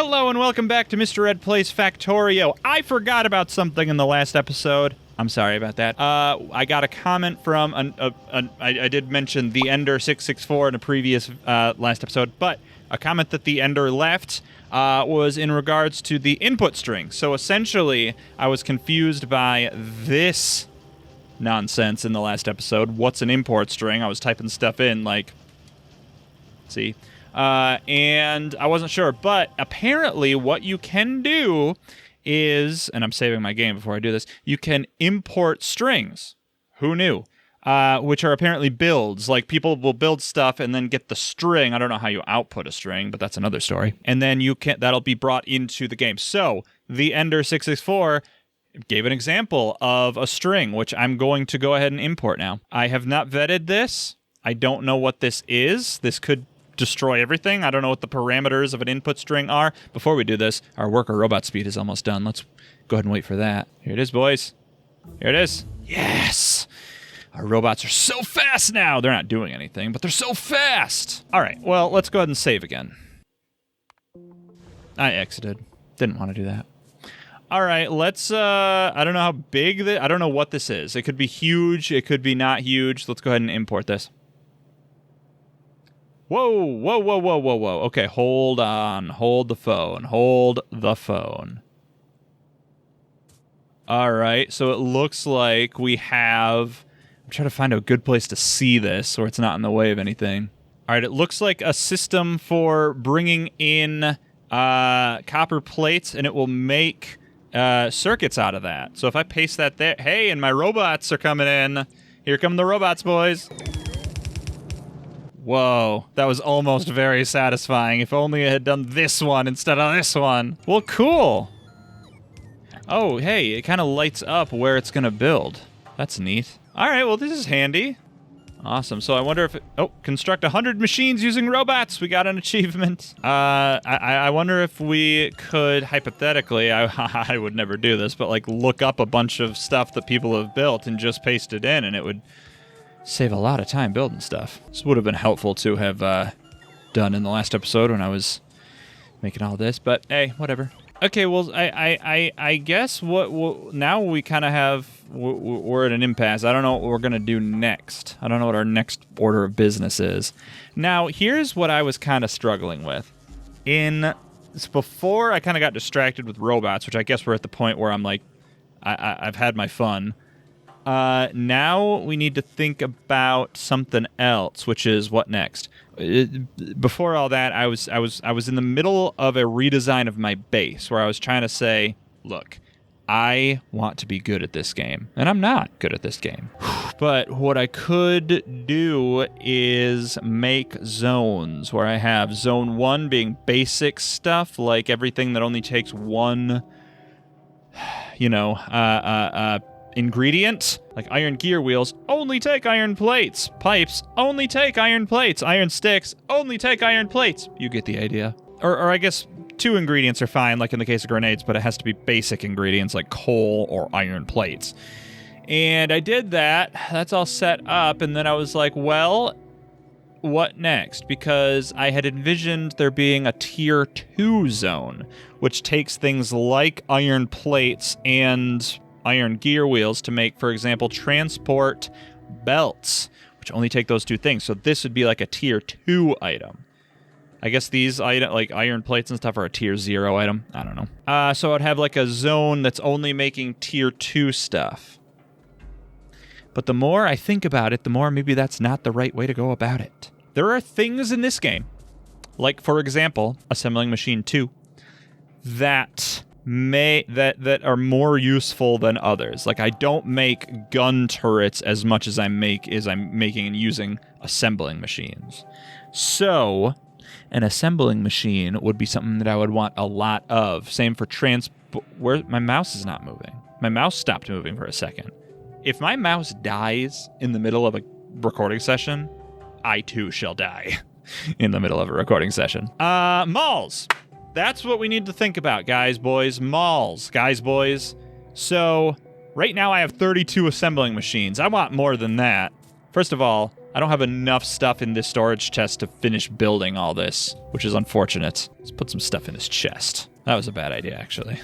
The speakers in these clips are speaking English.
Hello and welcome back to Mr. Red Plays Factorio. I forgot about something in the last episode. I'm sorry about that. I got a comment from, I did mention the Ender 664 in a previous last episode, but a comment that the Ender left was in regards to the input string. So essentially, I was confused by this nonsense in the last episode. What's an import string? I was typing stuff in like, see? And I wasn't sure, but apparently what you can do is, and I'm saving my game before I do this, you can import strings. Who knew? Which are apparently builds. Like, people will build stuff and then get the string. I don't know how you output a string, but that's another story. And then that'll be brought into the game. So, the Ender 664 gave an example of a string, which I'm going to go ahead and import now. I have not vetted this. I don't know what this is. This could destroy everything. I don't know what the parameters of an input string are. Before we do this, our worker robot speed is almost done. Let's go ahead and wait for that. Here it is, boys. Here it is. Yes! Our robots are so fast now. They're not doing anything, but they're so fast. All right, well, let's go ahead and save again. I exited. Didn't want to do that. All right, let's, I don't know how big I don't know what this is. It could be huge. It could be not huge. Let's go ahead and import this. Whoa, whoa, whoa, whoa, whoa, whoa. Okay, hold on. Hold the phone. Hold the phone. All right, so it looks like we have... I'm trying to find a good place to see this where it's not in the way of anything. All right, it looks like a system for bringing in copper plates, and it will make circuits out of that. So if I paste that there... Hey, and my robots are coming in. Here come the robots, boys. Whoa, that was almost very satisfying. If only I had done this one instead of this one. Well, cool. Oh, hey, it kind of lights up where it's going to build. That's neat. All right, well, this is handy. Awesome. So I wonder if... construct 100 machines using robots. We got an achievement. I wonder if we could, hypothetically, I would never do this, but like look up a bunch of stuff that people have built and just paste it in, and it would... save a lot of time building stuff. This would have been helpful to have done in the last episode when I was making all this, but hey, whatever. Okay, well, I guess now we kind of have, we're at an impasse. I don't know what we're going to do next. I don't know what our next order of business is. Now, here's what I was kind of struggling with. Before I kind of got distracted with robots, which I guess we're at the point where I'm like, I've had my fun. Now we need to think about something else, which is what next. Before all that, I was in the middle of a redesign of my base where I was trying to say, look, I want to be good at this game, and I'm not good at this game. But what I could do is make zones where I have zone 1 being basic stuff, like everything that only takes one, ingredient, like iron gear wheels, only take iron plates. Pipes, only take iron plates. Iron sticks, only take iron plates. You get the idea. Or I guess 2 ingredients are fine, like in the case of grenades, but it has to be basic ingredients like coal or iron plates. And I did that. That's all set up, and then I was like, well, what next? Because I had envisioned there being a tier 2 zone, which takes things like iron plates and iron gear wheels to make, for example, transport belts, which only take those 2 things. So this would be like a tier 2 item. I guess these like iron plates and stuff are a tier 0 item. I don't know. So I'd have like a zone that's only making tier 2 stuff. But the more I think about it, the more maybe that's not the right way to go about it. There are things in this game, like, for example, Assembling Machine 2, that are more useful than others. Like, I don't make gun turrets as much as I'm making and using assembling machines. So, an assembling machine would be something that I would want a lot of. Same for where my mouse is not moving. My mouse stopped moving for a second. If my mouse dies in the middle of a recording session, I too shall die in the middle of a recording session. Malls. That's what we need to think about, guys, boys. Malls, guys, boys. So, right now I have 32 assembling machines. I want more than that. First of all, I don't have enough stuff in this storage chest to finish building all this, which is unfortunate. Let's put some stuff in this chest. That was a bad idea, actually.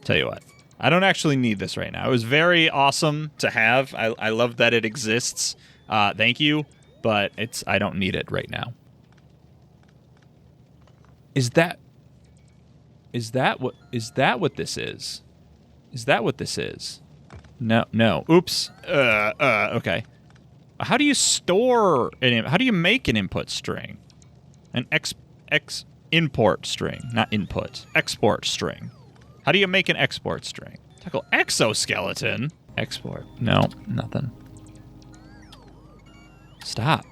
Tell you what, I don't actually need this right now. It was very awesome to have. I love that it exists. Thank you, but I don't need it right now. Is that what this is? Is that what this is? No. Oops. Okay. How do you store how do you make an input string? An import string, not input. Export string. How do you make an export string? Tackle exoskeleton. Export. No, nothing. Stop.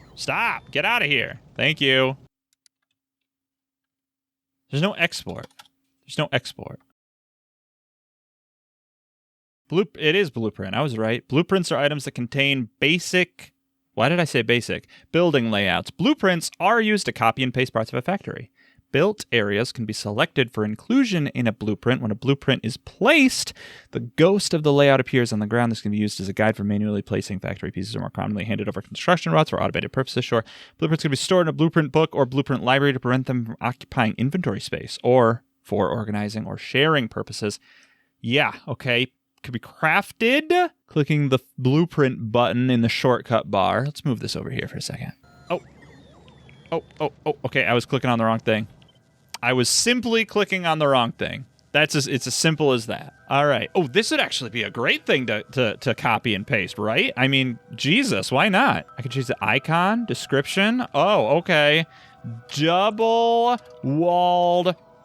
Get out of here. Thank you. There's no export. It is blueprint. I was right. Blueprints are items that contain basic... Why did I say basic? Building layouts. Blueprints are used to copy and paste parts of a factory. Built areas can be selected for inclusion in a blueprint. When a blueprint is placed, the ghost of the layout appears on the ground. This can be used as a guide for manually placing factory pieces, or more commonly handed over construction routes for automated purposes. Sure, blueprints can be stored in a blueprint book or blueprint library to prevent them from occupying inventory space, or for organizing or sharing purposes. Yeah, okay. Could be crafted. Clicking the blueprint button in the shortcut bar. Let's move this over here for a second. Oh, okay, I was clicking on the wrong thing. I was simply clicking on the wrong thing. It's as simple as that. All right. Oh, this would actually be a great thing to copy and paste, right? I mean, Jesus, why not? I could choose the icon, description. Oh, okay. Double-walled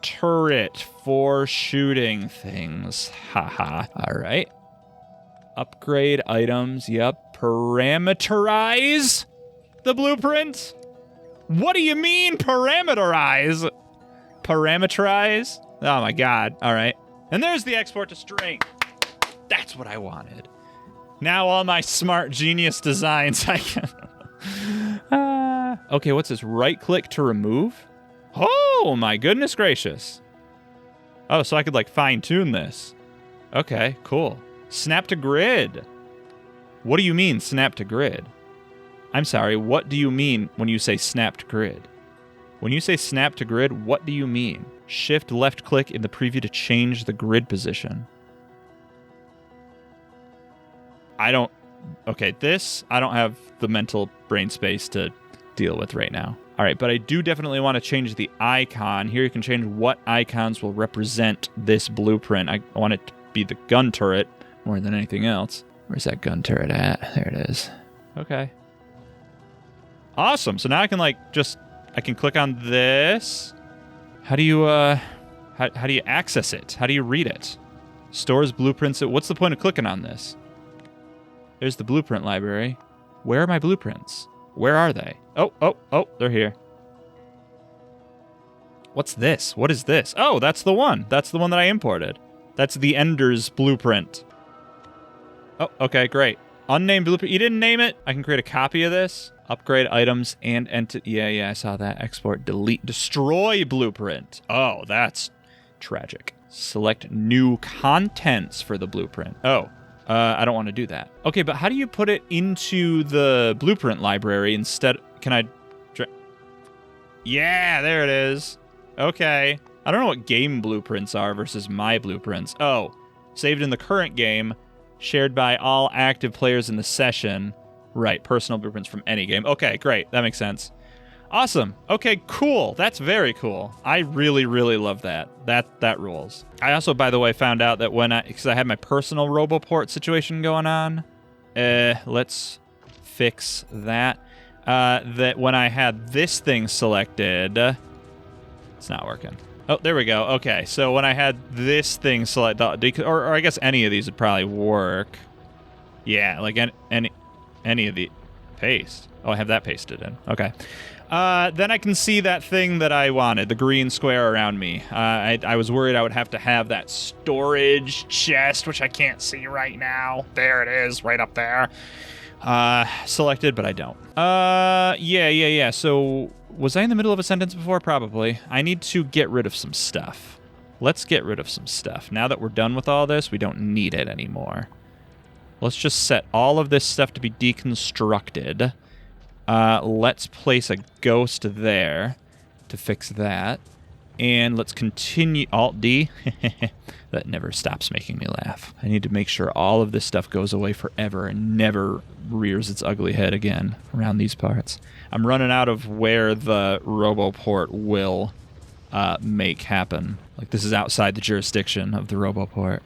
turret for shooting things. Haha. All right. Upgrade items. Yep. Parameterize the blueprint. What do you mean parameterize? Parameterize? Oh my god. All right. And there's the export to string. That's what I wanted. Now all my smart genius designs I can... Okay, what's this? Right click to remove? Oh my goodness gracious. Oh, so I could like fine tune this. Okay, cool. Snap to grid. What do you mean snap to grid? I'm sorry, what do you mean when you say snap to grid? When you say snap to grid, what do you mean? Shift left click in the preview to change the grid position. I don't have the mental brain space to deal with right now. All right, but I do definitely want to change the icon. Here you can change what icons will represent this blueprint. I want it to be the gun turret more than anything else. Where's that gun turret at? There it is. Okay. Awesome. So now I can I can click on this. How do you how do you access it? How do you read it? Stores blueprints. What's the point of clicking on this? There's the blueprint library. Where are my blueprints? Where are they? Oh, they're here. What's this? What is this? Oh, that's the one. That's the one that I imported. That's the Ender's blueprint. Oh, okay, great. Unnamed blueprint. You didn't name it? I can create a copy of this. Upgrade items and enter. Yeah, I saw that. Export, delete, destroy blueprint. Oh, that's tragic. Select new contents for the blueprint. Oh. I don't want to do that. Okay, but how do you put it into the blueprint library instead? Can I... Yeah, there it is. Okay. I don't know what game blueprints are versus my blueprints. Oh, saved in the current game, shared by all active players in the session. Right, personal blueprints from any game. Okay, great. That makes sense. Awesome. Okay, cool. That's very cool. I really, really love that. That rules. I also, by the way, found out that because I had my personal RoboPort situation going on, let's fix that. That when I had this thing selected, it's not working. Oh, there we go. Okay, so when I had this thing selected, or I guess any of these would probably work. Yeah, like any of the paste. Oh, I have that pasted in. Okay. Then I can see that thing that I wanted, the green square around me. I was worried I would have to have that storage chest, which I can't see right now. There it is, right up there. Selected, but I don't. Yeah. So, was I in the middle of a sentence before? Probably. I need to get rid of some stuff. Let's get rid of some stuff. Now that we're done with all this, we don't need it anymore. Let's just set all of this stuff to be deconstructed. Let's place a ghost there to fix that. And let's continue. Alt-D. That never stops making me laugh. I need to make sure all of this stuff goes away forever and never rears its ugly head again around these parts. I'm running out of where the RoboPort will make happen. Like, this is outside the jurisdiction of the RoboPort.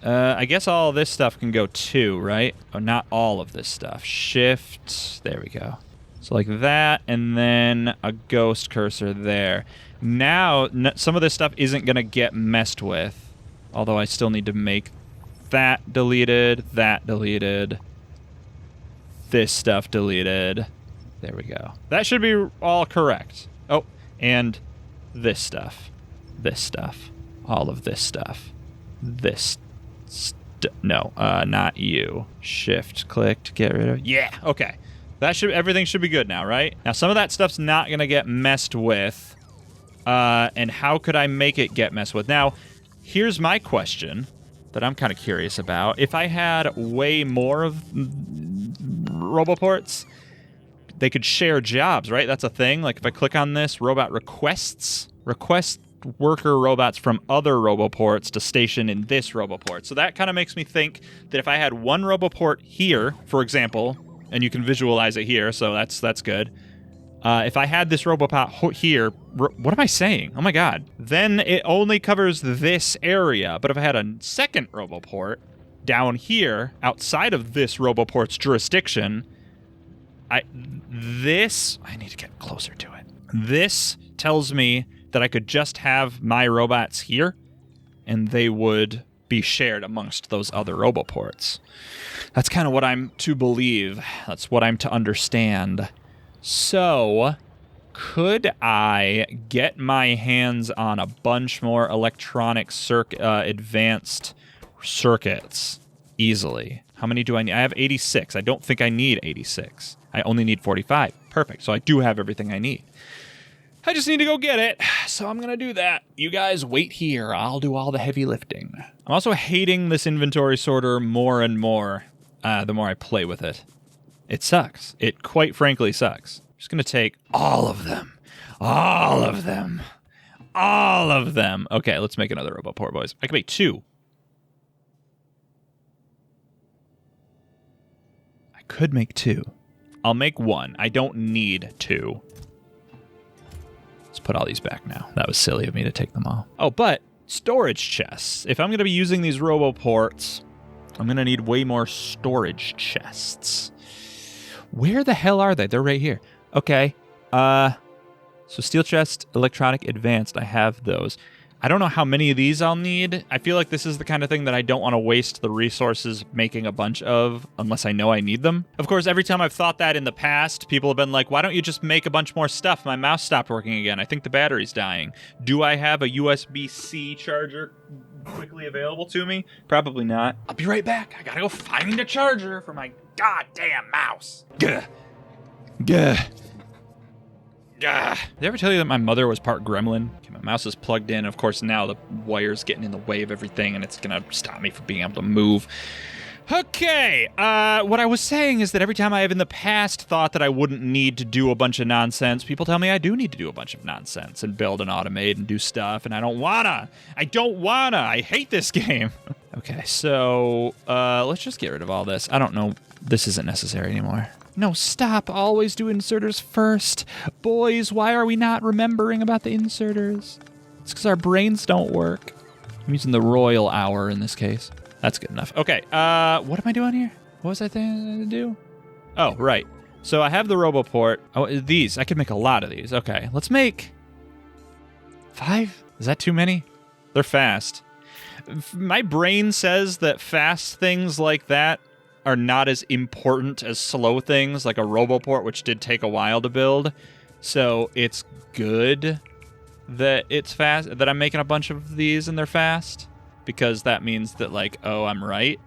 I guess all of this stuff can go too, right? Oh, not all of this stuff. Shift. There we go. So like that, and then a ghost cursor there. Now, some of this stuff isn't going to get messed with, although I still need to make that deleted, this stuff deleted. There we go. That should be all correct. Oh, and this stuff, all of this stuff, no, not you. Shift click to get rid of. Yeah, okay. Everything should be good now, right? Now, some of that stuff's not going to get messed with. And how could I make it get messed with? Now, here's my question that I'm kind of curious about. If I had way more of RoboPorts, they could share jobs, right? That's a thing. Like if I click on this, robot request worker robots from other RoboPorts to station in this RoboPort. So that kind of makes me think that if I had one RoboPort here, for example, and you can visualize it here, so that's good. If I had this RoboPort here, what am I saying? Oh my god. Then it only covers this area. But if I had a second RoboPort down here, outside of this RoboPort's jurisdiction, I need to get closer to it. This tells me that I could just have my robots here, and they would be shared amongst those other RoboPorts. That's kind of what I'm to believe. That's what I'm to understand. So, could I get my hands on a bunch more electronic advanced circuits easily? How many do I need? I have 86. I don't think I need 86. I only need 45. Perfect. So I do have everything I need. I just need to go get it. So I'm going to do that. You guys wait here. I'll do all the heavy lifting. I'm also hating this inventory sorter more and more the more I play with it. It sucks. It quite frankly sucks. I'm just going to take all of them. All of them. All of them. Okay, let's make another RoboPort, boys. I can make 2. I could make 2. I'll make 1. I don't need 2. Let's put all these back now. That was silly of me to take them all. Oh, but storage chests. If I'm going to be using these RoboPorts, I'm going to need way more storage chests. Where the hell are they? They're right here. Okay. So steel chest, electronic advanced. I have those. I don't know how many of these I'll need. I feel like this is the kind of thing that I don't want to waste the resources making a bunch of unless I know I need them. Of course, every time I've thought that in the past, people have been like, why don't you just make a bunch more stuff? My mouse stopped working again. I think the battery's dying. Do I have a USB-C charger quickly available to me? Probably not. I'll be right back. I gotta go find a charger for my goddamn mouse. Gah. Gah. Gah. Did I ever tell you that my mother was part gremlin? Okay, my mouse is plugged in. Of course, now the wire's getting in the way of everything, and it's gonna stop me from being able to move. Okay, what I was saying is that every time I have in the past thought that I wouldn't need to do a bunch of nonsense, people tell me I do need to do a bunch of nonsense and build and automate and do stuff, and I don't wanna. I hate this game. Okay, so let's just get rid of all this. I don't know. This isn't necessary anymore. No, stop. Always do inserters first. Boys, why are we not remembering about the inserters? It's because our brains don't work. I'm using the royal hour in this case. That's good enough. Okay, what am I doing here? What was I thinking to do? Oh, right. So I have the RoboPort. Oh, these. I could make a lot of these. Okay, let's make 5. Is that too many? They're fast. My brain says that fast things like that are not as important as slow things like a RoboPort, which did take a while to build. So it's good that it's fast, that I'm making a bunch of these and they're fast, because that means that, like, oh, I'm right.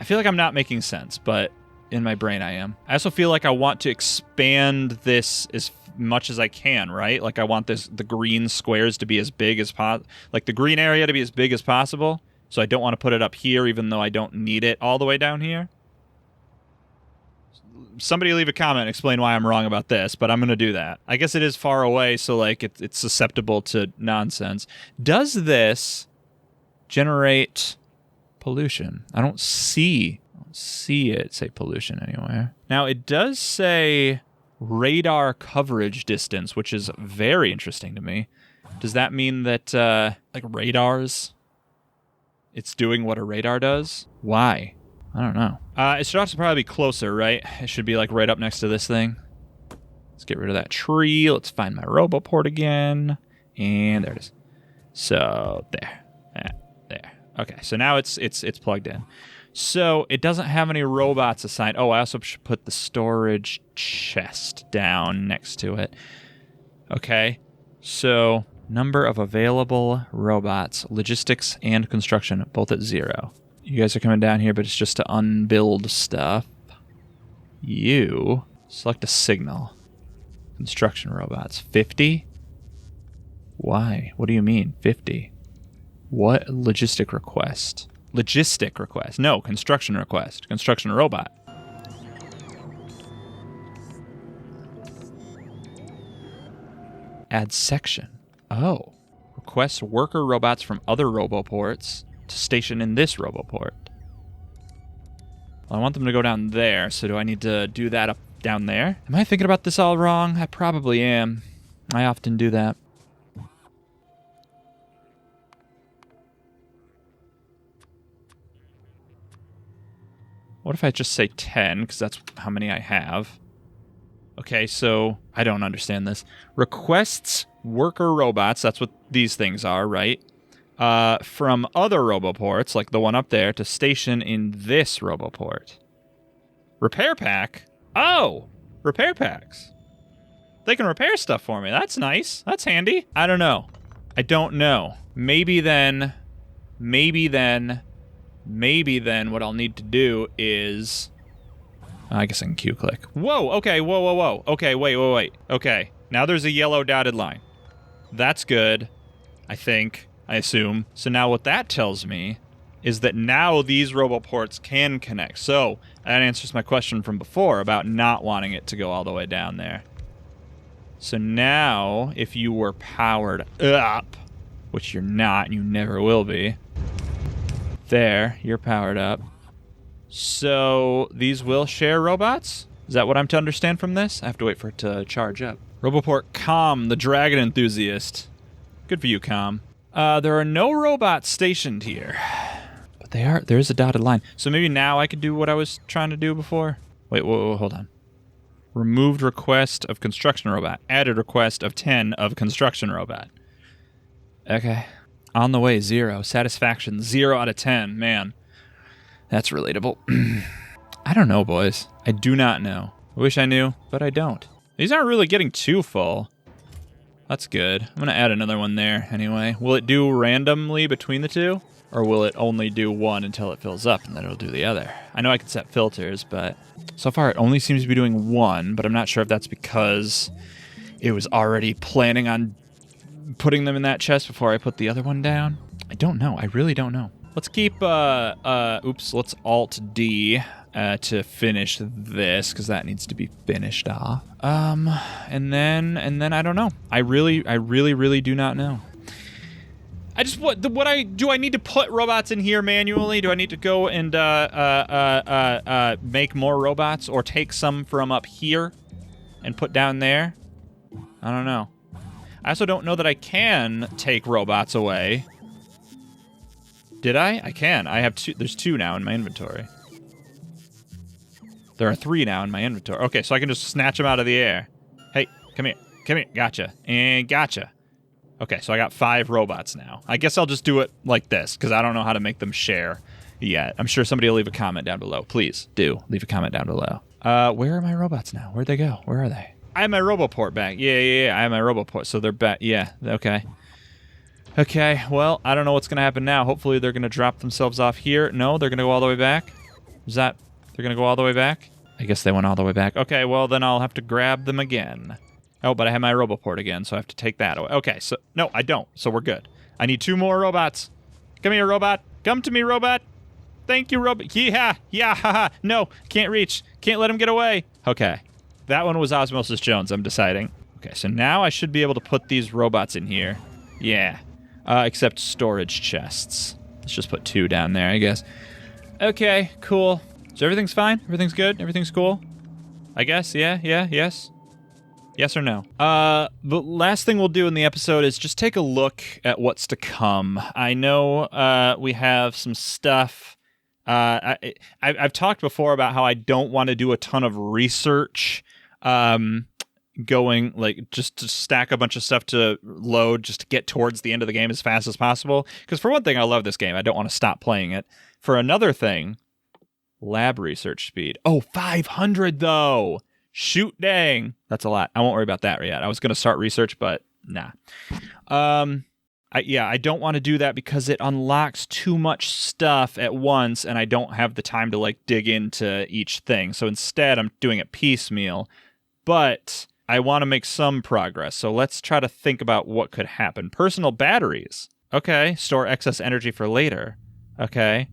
I feel like I'm not making sense, but in my brain I am. I also feel like I want to expand this as much as I can, right? Like I want the green squares to be as big as possible, like the green area to be as big as possible. So I don't want to put it up here, even though I don't need it all the way down here. somebody leave a comment and explain why I'm wrong about this, but I'm going to do that. I guess it is far away, so like it's susceptible to nonsense. Does this generate pollution? I don't see it say pollution anywhere. Now, it does say radar coverage distance, which is very interesting to me. Does that mean that, like radars, it's doing what a radar does? Why? I don't know. It should also probably be closer, right? It should be like right up next to this thing. Let's get rid of that tree. Let's find my RoboPort again. And there it is. So there. There. Okay, so now it's plugged in. So it doesn't have any robots assigned. Oh, I also should put the storage chest down next to it. Okay, so number of available robots, logistics and construction, both at 0. You guys are coming down here, but it's just to unbuild stuff. You select a signal. Construction robots, 50? Why? What do you mean, 50? What logistic request? Logistic request. No, construction request. Construction robot. Add section. Oh. Request worker robots from other RoboPorts to station in this RoboPort. Well, I want them to go down there, so do I need to do that up down there? Am I thinking about this all wrong? I probably am. I often do that. What if I just say 10, because that's how many I have? Okay, so I don't understand this. Requests worker robots, that's what these things are, right? From other RoboPorts, like the one up there, to station in this RoboPort. Repair pack? Oh, repair packs. They can repair stuff for me. That's nice. That's handy. I don't know. I don't know. Maybe then what I'll need to do is... I guess I can Q-click. Whoa, okay, whoa. Okay, wait. Okay, now there's a yellow dotted line. That's good, I think, I assume. So now what that tells me is that now these RoboPorts can connect. So that answers my question from before about not wanting it to go all the way down there. So now, if you were powered up, which you're not and you never will be, there, you're powered up. So these will share robots? Is that what I'm to understand from this? I have to wait for it to charge up. RoboPort Com, the dragon enthusiast. Good for you, Com. There are no robots stationed here. But there's a dotted line. So maybe now I could do what I was trying to do before? Wait, whoa, hold on. Removed request of construction robot. Added request of 10 of construction robot. Okay. On the way, 0. Satisfaction, 0 out of 10. Man, that's relatable. I don't know, boys. I do not know. I wish I knew, but I don't. These aren't really getting too full. That's good. I'm going to add another one there anyway. Will it do randomly between the two? Or will it only do one until it fills up and then it'll do the other? I know I can set filters, but so far it only seems to be doing one, but I'm not sure if that's because it was already planning on putting them in that chest before I put the other one down. I don't know. I really don't know. Let's keep, let's Alt-D to finish this, because that needs to be finished off. And then I don't know. I really do not know. Do I need to put robots in here manually? Do I need to go and make more robots, or take some from up here and put down there? I don't know. I also don't know that I can take robots away. Did I? I can. I have 2. There's 2 now in my inventory. There are 3 now in my inventory. Okay, so I can just snatch them out of the air. Hey, come here. Come here. Gotcha. And gotcha. Okay, so I got 5 robots now. I guess I'll just do it like this, because I don't know how to make them share yet. I'm sure somebody will leave a comment down below. Please do leave a comment down below. Where are my robots now? Where'd they go? Where are they? I have my RoboPort back. Yeah. I have my RoboPort, so they're back. Yeah, okay. Okay, well, I don't know what's going to happen now. Hopefully they're going to drop themselves off here. No, they're going to go all the way back? Is that... They're going to go all the way back? I guess they went all the way back. Okay, well, then I'll have to grab them again. Oh, but I have my RoboPort again, so I have to take that away. Okay, so... No, I don't, so we're good. I need 2 more robots. Come here, robot. Come to me, robot. Thank you, robot. Yeah, haha. No, can't reach. Can't let him get away. Okay. That one was Osmosis Jones, I'm deciding. Okay, so now I should be able to put these robots in here. Yeah. Except storage chests. Let's just put 2 down there, I guess. Okay, cool. So everything's fine? Everything's good? Everything's cool? I guess, yes? Yes or no? The last thing we'll do in the episode is just take a look at what's to come. I know we have some stuff. I've talked before about how I don't want to do a ton of research going, like, just to stack a bunch of stuff to load just to get towards the end of the game as fast as possible. Because for one thing, I love this game. I don't want to stop playing it. For another thing, lab research speed. Oh, 500 though. Shoot dang. That's a lot. I won't worry about that yet. I was going to start research, but nah. I don't want to do that because it unlocks too much stuff at once and I don't have the time to like dig into each thing. So instead I'm doing it piecemeal, but I want to make some progress. So let's try to think about what could happen. Personal batteries. Okay. Store excess energy for later. Okay.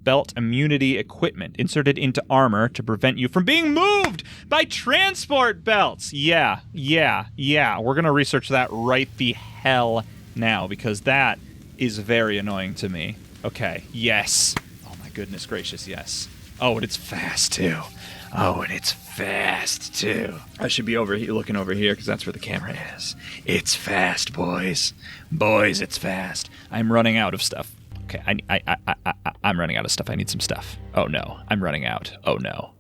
Belt immunity equipment inserted into armor to prevent you from being moved by transport belts. Yeah. We're going to research that right the hell now because that is very annoying to me. Okay. Yes. Oh my goodness gracious. Yes. Oh, and it's fast too. I should be over here, looking over here because that's where the camera is. It's fast, boys. Boys, it's fast. I'm running out of stuff. Okay, I'm running out of stuff. I need some stuff. Oh no, I'm running out. Oh no.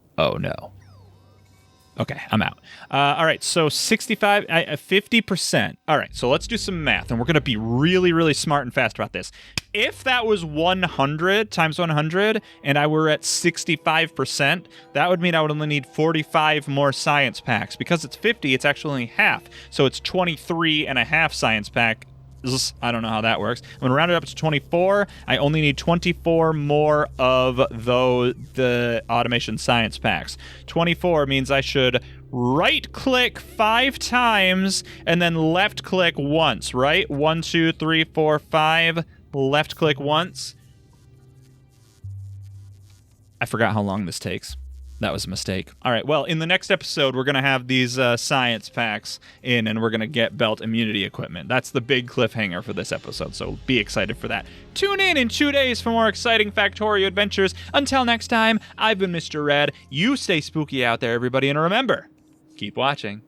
Okay, I'm out. All right, so 50%. All right, so let's do some math, and we're going to be really, really smart and fast about this. If that was 100 times 100, and I were at 65%, that would mean I would only need 45 more science packs. Because it's 50, it's actually only half. So it's 23 and a half science pack. I don't know how that works. I'm going to round it up to 24. I only need 24 more of the automation science packs. 24 means I should right-click 5 times and then left-click once, right? 1, 2, 3, 4, 5. Left-click once. I forgot how long this takes. That was a mistake. All right, well, in the next episode, we're going to have these science packs in, and we're going to get belt immunity equipment. That's the big cliffhanger for this episode, so be excited for that. Tune in 2 days for more exciting Factorio adventures. Until next time, I've been Mr. Red. You stay spooky out there, everybody, and remember, keep watching.